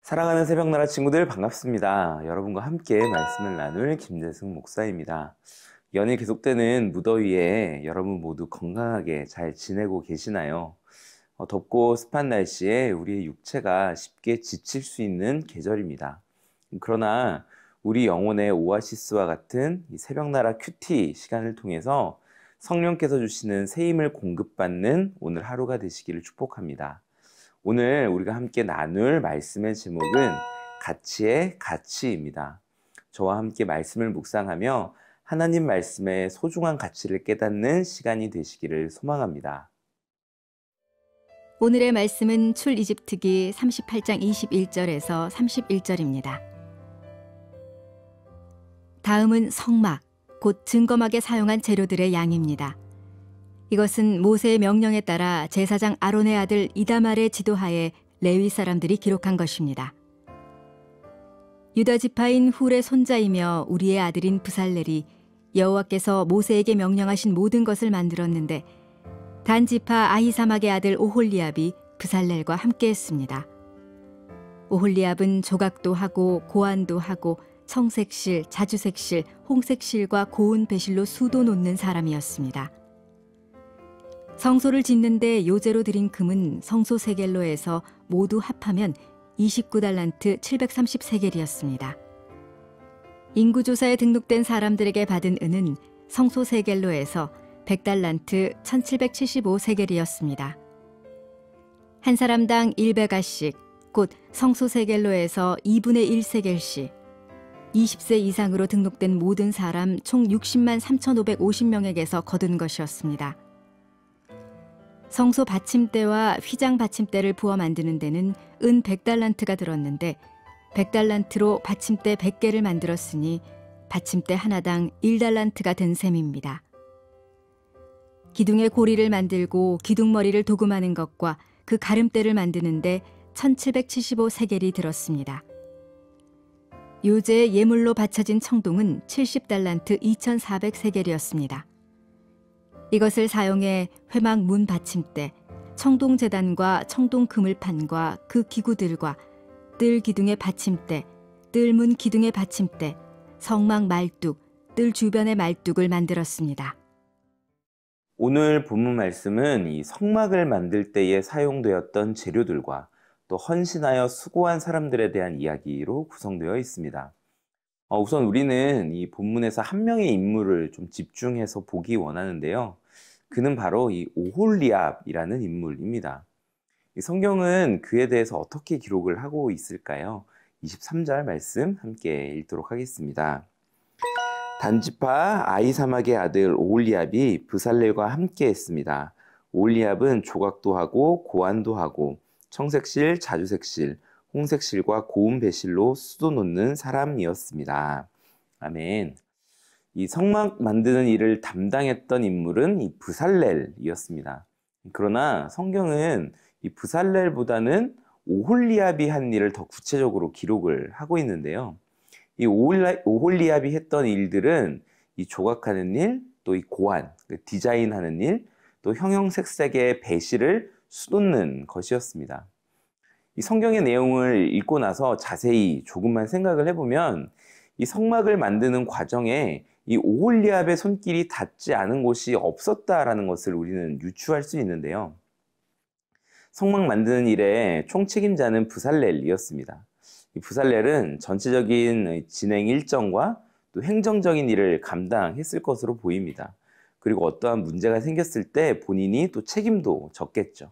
사랑하는 새벽나라 친구들 반갑습니다. 여러분과 함께 말씀을 나눌 김재승 목사입니다. 연일 계속되는 무더위에 여러분 모두 건강하게 잘 지내고 계시나요? 덥고 습한 날씨에 우리의 육체가 쉽게 지칠 수 있는 계절입니다. 그러나 우리 영혼의 오아시스와 같은 이 새벽나라 큐티 시간을 통해서 성령께서 주시는 새 힘을 공급받는 오늘 하루가 되시기를 축복합니다. 오늘 우리가 함께 나눌 말씀의 제목은 가치의 가치입니다. 저와 함께 말씀을 묵상하며 하나님 말씀의 소중한 가치를 깨닫는 시간이 되시기를 소망합니다. 오늘의 말씀은 출이집트기 38장 21절에서 31절입니다. 다음은 성막, 곧 증거막에 사용한 재료들의 양입니다. 이것은 모세의 명령에 따라 제사장 아론의 아들 이다말의 지도하에 레위 사람들이 기록한 것입니다. 유다 지파인 훌의 손자이며 우리의 아들인 브살렐이 여호와께서 모세에게 명령하신 모든 것을 만들었는데 단 지파 아히사막의 아들 오홀리압이 브살렐과 함께했습니다. 오홀리압은 조각도 하고 고안도 하고 청색실, 자주색실, 홍색실과 고운 배실로 수도 놓는 사람이었습니다. 성소를 짓는데 요제로 드린 금은 성소 세겔로에서 모두 합하면 29달란트 730세겔이었습니다. 인구조사에 등록된 사람들에게 받은 은은 성소 세겔로에서 100달란트 1775세겔이었습니다. 한 사람당 1베가씩, 곧 성소 세겔로에서 2분의 1세겔씩, 20세 이상으로 등록된 모든 사람 총 60만 3,550명에게서 거둔 것이었습니다. 성소 받침대와 휘장 받침대를 부어 만드는 데는 은 100달란트가 들었는데 100달란트로 받침대 100개를 만들었으니 받침대 하나당 1달란트가 된 셈입니다. 기둥의 고리를 만들고 기둥머리를 도금하는 것과 그 가름대를 만드는데 1775세겔이 들었습니다. 요제의 예물로 바쳐진 청동은 70달란트 2400세겔이었습니다. 이것을 사용해 회막 문 받침대, 청동제단과 청동그물판과 그 기구들과 뜰 기둥의 받침대, 뜰문 기둥의 받침대, 성막 말뚝, 뜰 주변의 말뚝을 만들었습니다. 오늘 본문 말씀은 이 성막을 만들 때에 사용되었던 재료들과 또 헌신하여 수고한 사람들에 대한 이야기로 구성되어 있습니다. 우선 우리는 이 본문에서 한 명의 인물을 좀 집중해서 보기 원하는데요. 그는 바로 이 오홀리압이라는 인물입니다. 이 성경은 그에 대해서 어떻게 기록을 하고 있을까요? 23절 말씀 함께 읽도록 하겠습니다. 단지파 아히사막의 아들 오홀리압이 브살렐과 함께 했습니다. 오홀리압은 조각도 하고 고안도 하고 청색실, 자주색실, 홍색실과 고운 배실로 수도 놓는 사람이었습니다. 아멘. 이 성막 만드는 일을 담당했던 인물은 이 브살렐이었습니다. 그러나 성경은 이 브살렐보다는 오홀리압이 한 일을 더 구체적으로 기록을 하고 있는데요. 이 오홀리압이 했던 일들은 이 조각하는 일, 또 이 고안, 디자인하는 일, 또 형형색색의 배실을 수놓는 것이었습니다. 이 성경의 내용을 읽고 나서 자세히 조금만 생각을 해보면 이 성막을 만드는 과정에 이 오홀리압의 손길이 닿지 않은 곳이 없었다라는 것을 우리는 유추할 수 있는데요. 성막 만드는 일의 총책임자는 브살렐이었습니다. 이 브살렐은 전체적인 진행 일정과 또 행정적인 일을 감당했을 것으로 보입니다. 그리고 어떠한 문제가 생겼을 때 본인이 또 책임도 졌겠죠.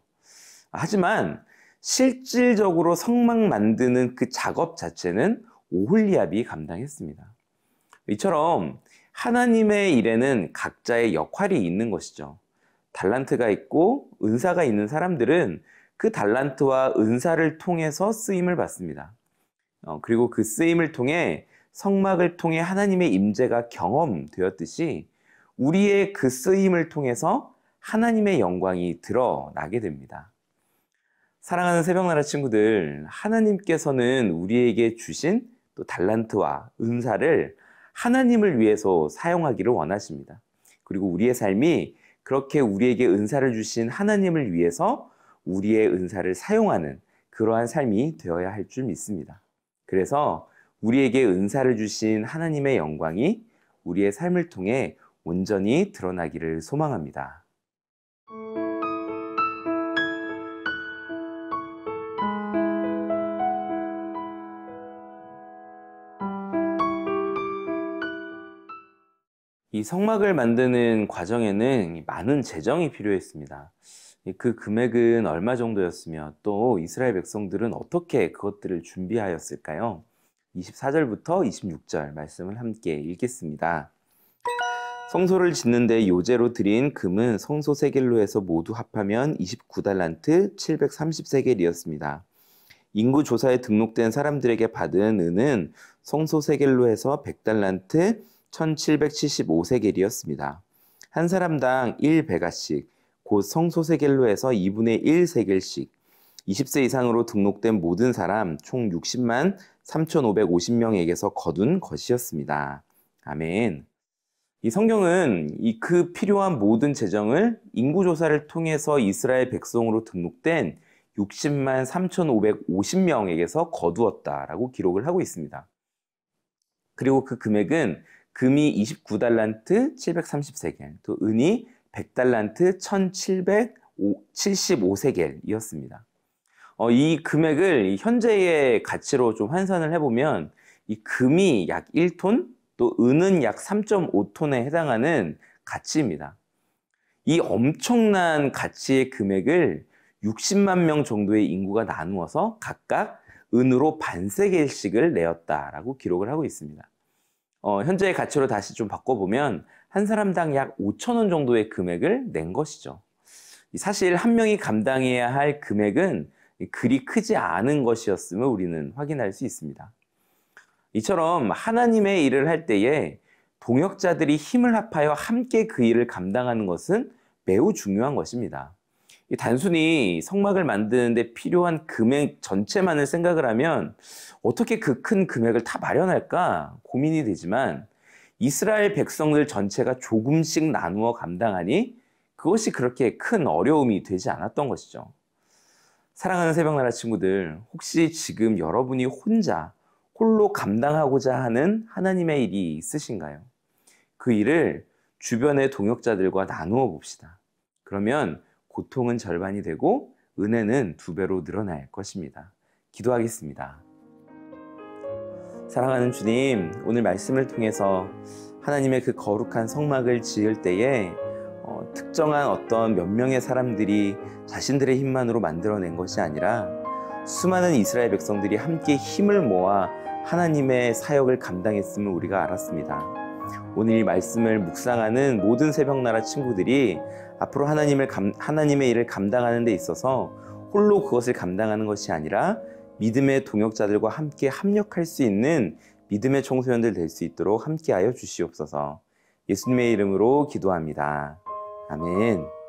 하지만 실질적으로 성막 만드는 그 작업 자체는 오홀리압이 감당했습니다. 이처럼 하나님의 일에는 각자의 역할이 있는 것이죠. 달란트가 있고 은사가 있는 사람들은 그 달란트와 은사를 통해서 쓰임을 받습니다. 그리고 그 쓰임을 통해 성막을 통해 하나님의 임재가 경험되었듯이 우리의 그 쓰임을 통해서 하나님의 영광이 드러나게 됩니다. 사랑하는 새벽나라 친구들, 하나님께서는 우리에게 주신 또 달란트와 은사를 하나님을 위해서 사용하기를 원하십니다. 그리고 우리의 삶이 그렇게 우리에게 은사를 주신 하나님을 위해서 우리의 은사를 사용하는 그러한 삶이 되어야 할 줄 믿습니다. 그래서 우리에게 은사를 주신 하나님의 영광이 우리의 삶을 통해 온전히 드러나기를 소망합니다. 이 성막을 만드는 과정에는 많은 재정이 필요했습니다. 그 금액은 얼마 정도였으며 또 이스라엘 백성들은 어떻게 그것들을 준비하였을까요? 24절부터 26절 말씀을 함께 읽겠습니다. 성소를 짓는데 요제로 드린 금은 성소 세겔로 해서 모두 합하면 29달란트 730세겔이었습니다. 인구 조사에 등록된 사람들에게 받은 은은 성소 세겔로 해서 100달란트 1775세겔이었습니다. 한 사람당 1베가씩, 곧 성소 세겔로 해서 2분의 1세겔씩, 20세 이상으로 등록된 모든 사람 총 60만 3,550명에게서 거둔 것이었습니다. 아멘. 이 성경은 그 필요한 모든 재정을 인구조사를 통해서 이스라엘 백성으로 등록된 60만 3,550명에게서 거두었다라고 기록을 하고 있습니다. 그리고 그 금액은 금이 29달란트 730세겔, 또 은이 100달란트 1775세겔이었습니다. 이 금액을 현재의 가치로 좀 환산을 해보면 이 금이 약 1톤, 또 은은 약 3.5톤에 해당하는 가치입니다. 이 엄청난 가치의 금액을 60만 명 정도의 인구가 나누어서 각각 은으로 반세겔씩을 내었다라고 기록을 하고 있습니다. 현재의 가치로 다시 좀 바꿔보면 한 사람당 약 5,000원 정도의 금액을 낸 것이죠. 사실 한 명이 감당해야 할 금액은 그리 크지 않은 것이었음을 우리는 확인할 수 있습니다. 이처럼 하나님의 일을 할 때에 동역자들이 힘을 합하여 함께 그 일을 감당하는 것은 매우 중요한 것입니다. 단순히 성막을 만드는데 필요한 금액 전체만을 생각을 하면 어떻게 그 큰 금액을 다 마련할까 고민이 되지만 이스라엘 백성들 전체가 조금씩 나누어 감당하니 그것이 그렇게 큰 어려움이 되지 않았던 것이죠. 사랑하는 새벽나라 친구들, 혹시 지금 여러분이 홀로 감당하고자 하는 하나님의 일이 있으신가요? 그 일을 주변의 동역자들과 나누어 봅시다. 그러면 고통은 절반이 되고 은혜는 2배로 늘어날 것입니다. 기도하겠습니다. 사랑하는 주님, 오늘 말씀을 통해서 하나님의 그 거룩한 성막을 지을 때에 특정한 어떤 몇 명의 사람들이 자신들의 힘만으로 만들어낸 것이 아니라 수많은 이스라엘 백성들이 함께 힘을 모아 하나님의 사역을 감당했음을 우리가 알았습니다. 오늘 이 말씀을 묵상하는 모든 새벽나라 친구들이 앞으로 하나님의 일을 감당하는 데 있어서 홀로 그것을 감당하는 것이 아니라 믿음의 동역자들과 함께 합력할 수 있는 믿음의 청소년들 될 수 있도록 함께하여 주시옵소서. 예수님의 이름으로 기도합니다. 아멘.